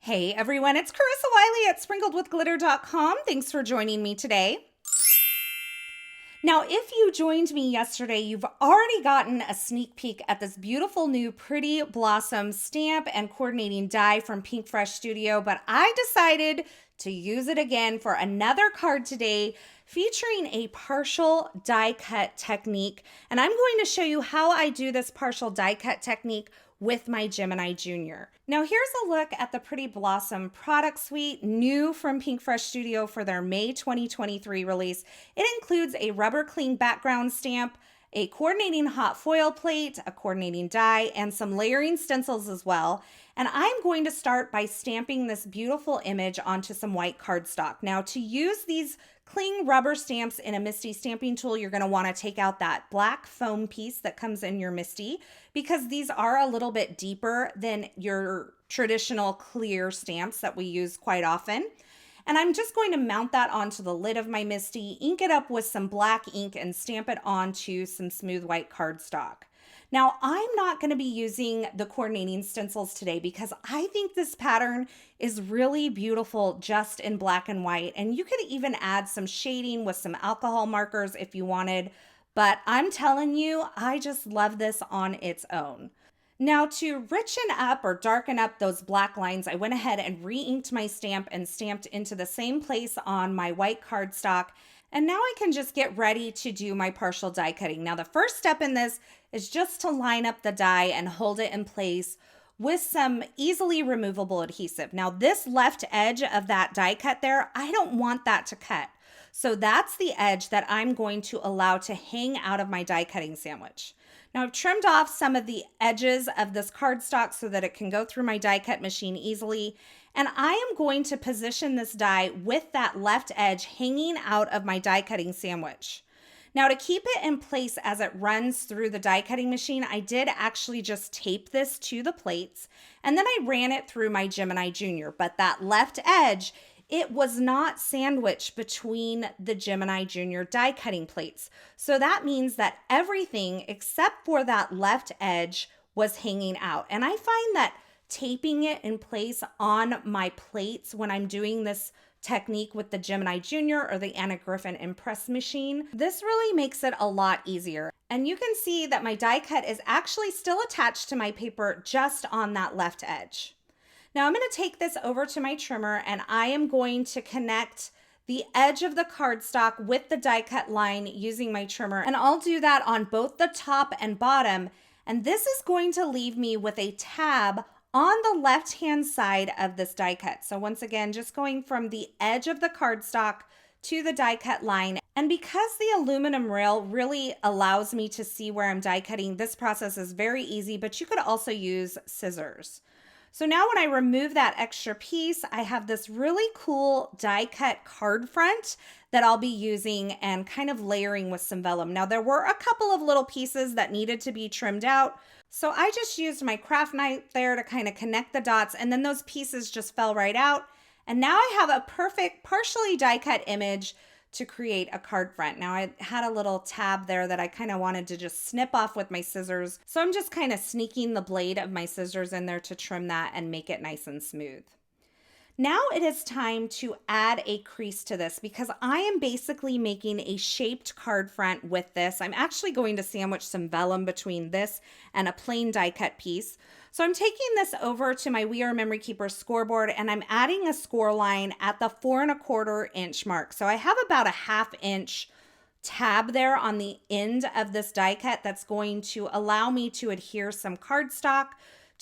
Hey everyone, it's Carissa Wiley at sprinkledwithglitter.com. Thanks for joining me today. Now, if you joined me yesterday, you've already gotten a sneak peek at this beautiful new Pretty Blossom stamp and coordinating die from Pinkfresh Studio, but I decided to use it again for another card today featuring a partial die cut technique. And I'm going to show you how I do this partial die cut technique with my Gemini Junior. Now here's a look at the Pretty Blossom product suite, new from Pinkfresh Studio for their May 2023 release. It includes a rubber cling background stamp, a coordinating hot foil plate, a coordinating die, and some layering stencils as well. And I'm going to start by stamping this beautiful image onto some white cardstock. Now to use these cling rubber stamps in a MISTI stamping tool, you're going to want to take out that black foam piece that comes in your MISTI because these are a little bit deeper than your traditional clear stamps that we use quite often. And I'm just going to mount that onto the lid of my MISTI, ink it up with some black ink, and stamp it onto some smooth white cardstock. Now, I'm not going to be using the coordinating stencils today because I think this pattern is really beautiful just in black and white. And you could even add some shading with some alcohol markers if you wanted. But I'm telling you, I just love this on its own. Now, to richen up or darken up those black lines, I went ahead and re-inked my stamp and stamped into the same place on my white cardstock. And now I can just get ready to do my partial die cutting. Now, the first step in this is just to line up the die and hold it in place with some easily removable adhesive. Now, this left edge of that die cut there, I don't want that to cut. So that's the edge that I'm going to allow to hang out of my die cutting sandwich. Now I've trimmed off some of the edges of this cardstock so that it can go through my die cut machine easily. And I am going to position this die with that left edge hanging out of my die cutting sandwich. Now to keep it in place as it runs through the die cutting machine, I did actually just tape this to the plates and then I ran it through my Gemini Junior. But that left edge, it was not sandwiched between the Gemini Junior die cutting plates. So that means that everything except for that left edge was hanging out. And I find that taping it in place on my plates when I'm doing this technique with the Gemini Junior or the Anna Griffin Impress machine, this really makes it a lot easier. And you can see that my die cut is actually still attached to my paper just on that left edge. Now I'm going to take this over to my trimmer and I am going to connect the edge of the cardstock with the die cut line using my trimmer. And I'll do that on both the top and bottom. And this is going to leave me with a tab on the left-hand side of this die cut. So once again, just going from the edge of the cardstock to the die cut line. And because the aluminum rail really allows me to see where I'm die cutting, this process is very easy, but you could also use scissors. So now when I remove that extra piece, I have this really cool die cut card front that I'll be using and kind of layering with some vellum. Now there were a couple of little pieces that needed to be trimmed out. So I just used my craft knife there to kind of connect the dots, and then those pieces just fell right out. And now I have a perfect partially die cut image to create a card front. Now I had a little tab there that I kind of wanted to just snip off with my scissors. So I'm just kind of sneaking the blade of my scissors in there to trim that and make it nice and smooth. Now it is time to add a crease to this because I am basically making a shaped card front with this. I'm actually going to sandwich some vellum between this and a plain die cut piece. So I'm taking this over to my We Are Memory Keeper scoreboard and I'm adding a score line at the 4¼ inch mark. So I have about a ½ inch tab there on the end of this die cut that's going to allow me to adhere some cardstock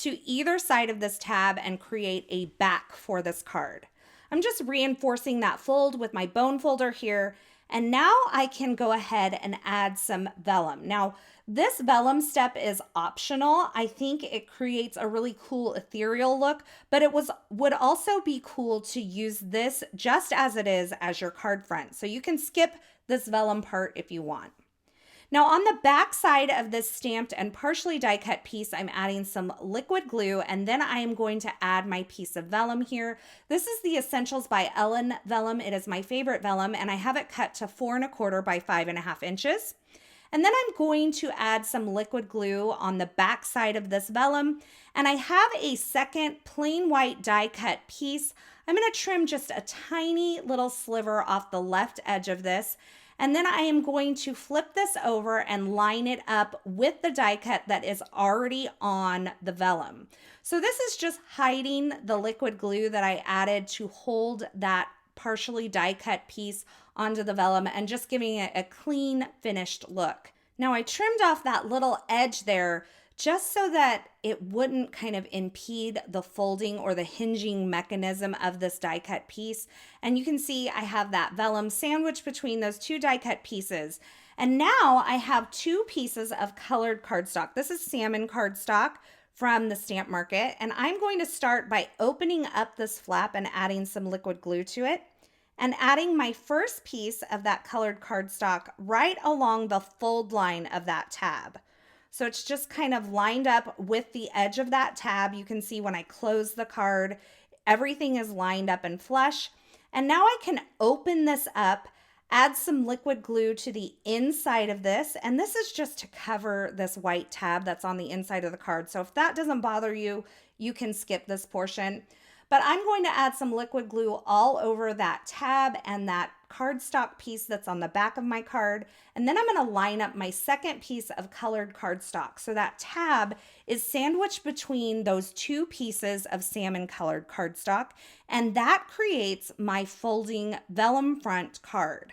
to either side of this tab and create a back for this card. I'm just reinforcing that fold with my bone folder here. And now I can go ahead and add some vellum. Now, this vellum step is optional. I think it creates a really cool ethereal look, but it would also be cool to use this just as it is as your card front. So you can skip this vellum part if you want. Now on the back side of this stamped and partially die cut piece, I'm adding some liquid glue and then I am going to add my piece of vellum here. This is the Essentials by Ellen vellum. It is my favorite vellum and I have it cut to 4¼ by 5½ inches. And then I'm going to add some liquid glue on the back side of this vellum. And I have a second plain white die cut piece. I'm going to trim just a tiny little sliver off the left edge of this. And then I am going to flip this over and line it up with the die cut that is already on the vellum. So this is just hiding the liquid glue that I added to hold that partially die cut piece onto the vellum and just giving it a clean finished look. Now I trimmed off that little edge there just so that it wouldn't kind of impede the folding or the hinging mechanism of this die cut piece. And you can see I have that vellum sandwiched between those two die cut pieces. And now I have two pieces of colored cardstock. This is salmon cardstock from the stamp market. And I'm going to start by opening up this flap and adding some liquid glue to it and adding my first piece of that colored cardstock right along the fold line of that tab. So it's just kind of lined up with the edge of that tab. You can see when I close the card, everything is lined up and flush. And now I can open this up, add some liquid glue to the inside of this. And this is just to cover this white tab that's on the inside of the card. So if that doesn't bother you, you can skip this portion. But I'm going to add some liquid glue all over that tab and that cardstock piece that's on the back of my card. And then I'm going to line up my second piece of colored cardstock. So that tab is sandwiched between those two pieces of salmon colored cardstock. And that creates my folding vellum front card.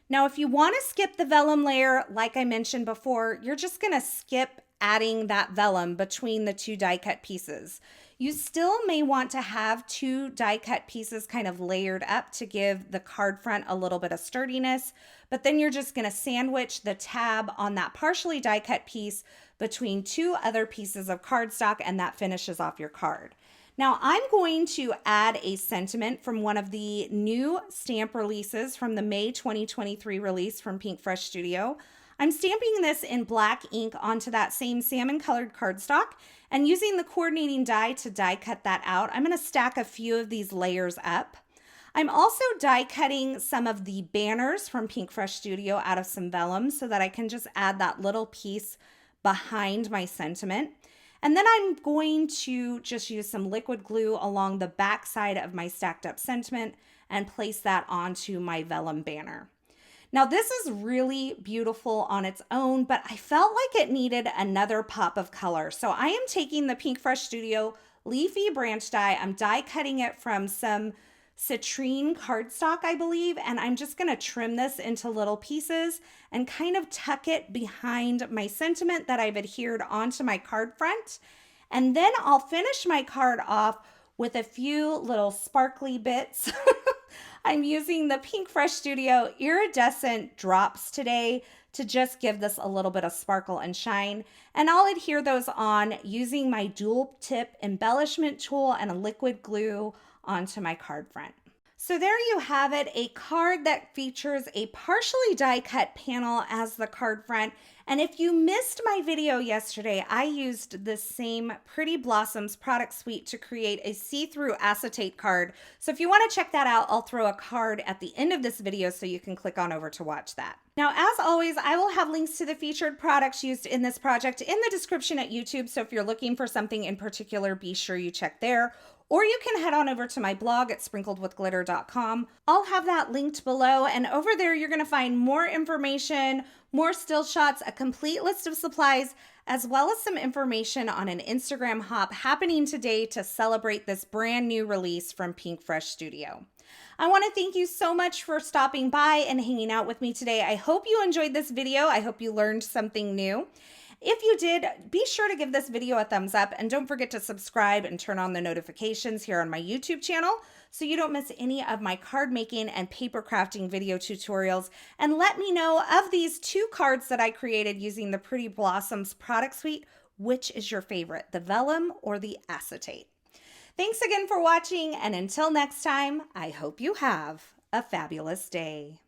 Now, if you want to skip the vellum layer, like I mentioned before, you're just going to skip adding that vellum between the two die cut pieces. You still may want to have two die cut pieces kind of layered up to give the card front a little bit of sturdiness, but then you're just going to sandwich the tab on that partially die cut piece between two other pieces of cardstock, and that finishes off your card. Now I'm going to add a sentiment from one of the new stamp releases from the May 2023 release from Pinkfresh Studio. I'm stamping this in black ink onto that same salmon colored cardstock and using the coordinating die to die cut that out. I'm going to stack a few of these layers up. I'm also die cutting some of the banners from Pinkfresh Studio out of some vellum so that I can just add that little piece behind my sentiment. And then I'm going to just use some liquid glue along the back side of my stacked up sentiment and place that onto my vellum banner. Now this is really beautiful on its own, but I felt like it needed another pop of color. So I am taking the Pinkfresh Studio Leafy branch die. I'm die cutting it from some citrine cardstock, I believe, and I'm just going to trim this into little pieces and kind of tuck it behind my sentiment that I've adhered onto my card front. And then I'll finish my card off with a few little sparkly bits. I'm using the Pinkfresh Studio iridescent drops today to just give this a little bit of sparkle and shine. And I'll adhere those on using my dual tip embellishment tool and a liquid glue onto my card front. So there you have it, a card that features a partially die cut panel as the card front. And if you missed my video yesterday, I used the same Pretty Blossoms product suite to create a see-through acetate card. So if you want to check that out, I'll throw a card at the end of this video so you can click on over to watch that. Now, as always, I will have links to the featured products used in this project in the description at YouTube. So if you're looking for something in particular, be sure you check there. Or you can head on over to my blog at sprinkledwithglitter.com. I'll have that linked below, and over there you're going to find more information, more still shots, a complete list of supplies, as well as some information on an Instagram hop happening today to celebrate this brand new release from Pinkfresh Studio. I want to thank you so much for stopping by and hanging out with me today. I hope you enjoyed this video. I hope you learned something new. If you did, be sure to give this video a thumbs up and don't forget to subscribe and turn on the notifications here on my YouTube channel so you don't miss any of my card making and paper crafting video tutorials. And let me know of these two cards that I created using the Pretty Blossoms product suite, which is your favorite, the vellum or the acetate? Thanks again for watching, and until next time, I hope you have a fabulous day.